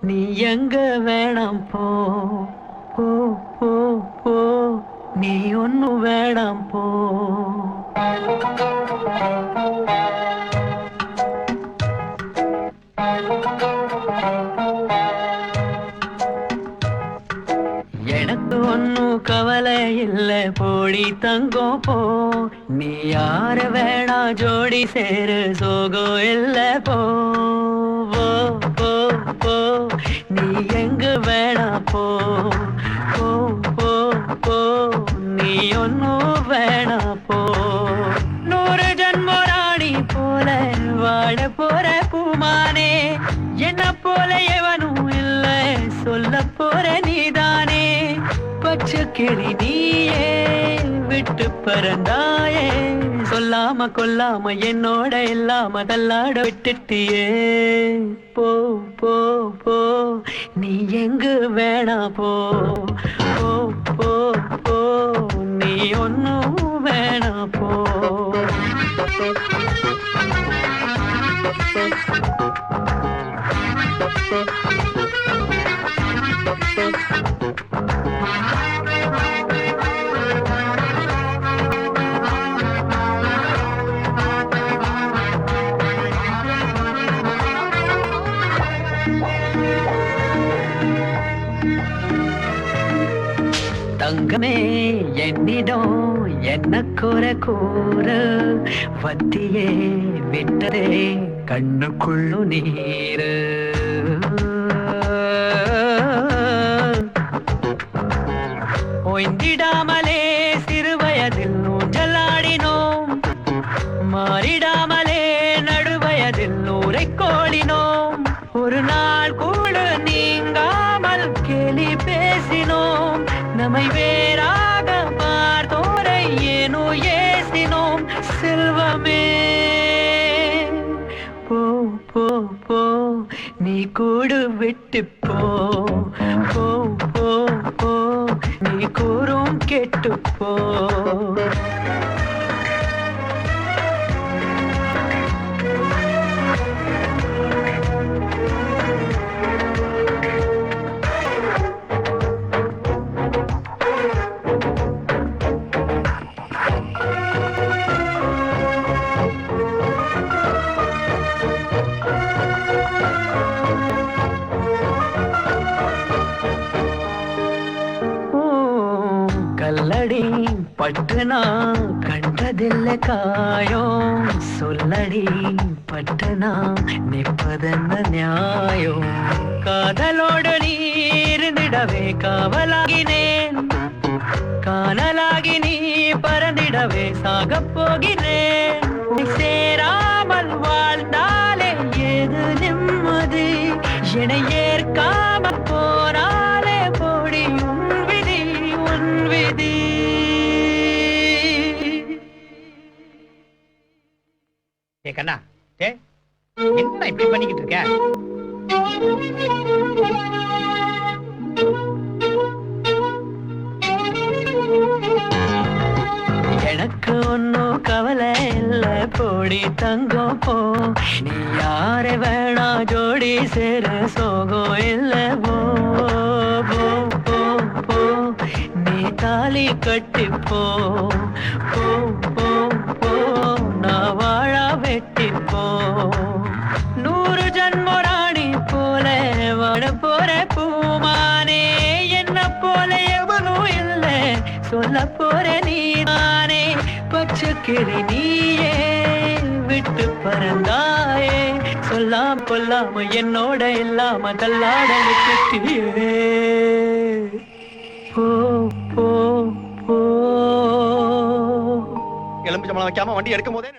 நீ எங்க வேணாம் போ போ போ போ நீ ஒன்னும் வேணாம் போ. எனக்கு ஒன்னும் கவலை இல்ல போடி தங்கம் போ. நீ யார வேணா ஜோடி சேரு சோகம் இல்ல போ போ போ போ நீ எங்க வேணா போ போ போ போ நீ ஒன்னும் வேணா போ. 100 ஜன்ம ராணி போல வாழ போற பூமானே, என்ன போல எவனும் இல்ல சொல்ல போற நீதானே. பச்சை கிளி நீயே விட்டு பறந்தாயே, சொல்லாம கொல்லாம என்னோட இல்லாம தள்ளாட விட்டுட்டியே. போ போ போ நீ எங்கு வேணா போ போ போ போ நீ ஒன்னும் வேணா போ. தங்கமே என்னிடம் என்ன குறை கூற, வத்தியே விட்டதே கண்ணுக்குள்ளு நீரு. ஓய்ந்திடாமலே சிறு வயதில் ஊஞ்சலாடினோம், மாறிடாமலே நடுவயதில் ஊரை கோடினோம். ஒரு நாள் கூட நீங்காமல் கேலி பேசினோம், நம்மை வேறாக பார்த்தோரை ஏனோ ஏசினோம். செல்வமே போ போ போ நீ கூடு விட்டு போ போ போ போ நீ கூறும் கெட்டு போ. கல்லடி பட்டுனா கண்டதில்லை காயம், சொல்லடி பட்டுனா நிற்பதென்ன நியாயம். காதலோடு நீ இருந்திடவே காவலாகினேன், காணலாகி நீ பறந்திடவே சாகப் போகிறேன். சேராமல் வாழ்ந்தாலே ஏது நிம்மதி, என ஏற்காம போனாலே போடி உன் விதி உன் விதி. ஏ கண்ணா, ஏ என்ன இப்படி பண்ணிக்கிட்டு இருக்க? எனக்கு ஒன்னும் கவலை இல்ல போடி தங்கம் போ. நீ யார வேணா ஜோடி சேர சோகம் இல்ல போ போ போ போ நீ தாலி கட்டி போ போ போ போ நான் வாழ வெட்டி போ. 100 ஜன்ம ராணி போல வாழ போற பூமானே, என்ன போல எவனும் இல்ல சொல்ல போற நீதானே. பச்சை கிளி நீயே விட்டு பறந்தாயே, சொல்லாம கொல்லாம என்னோட இல்லாம தள்ளாட விட்டுட்டியே. போ போ போ எலும்பு சம்பளம் வைக்காம வண்டி எடுக்கும் போதே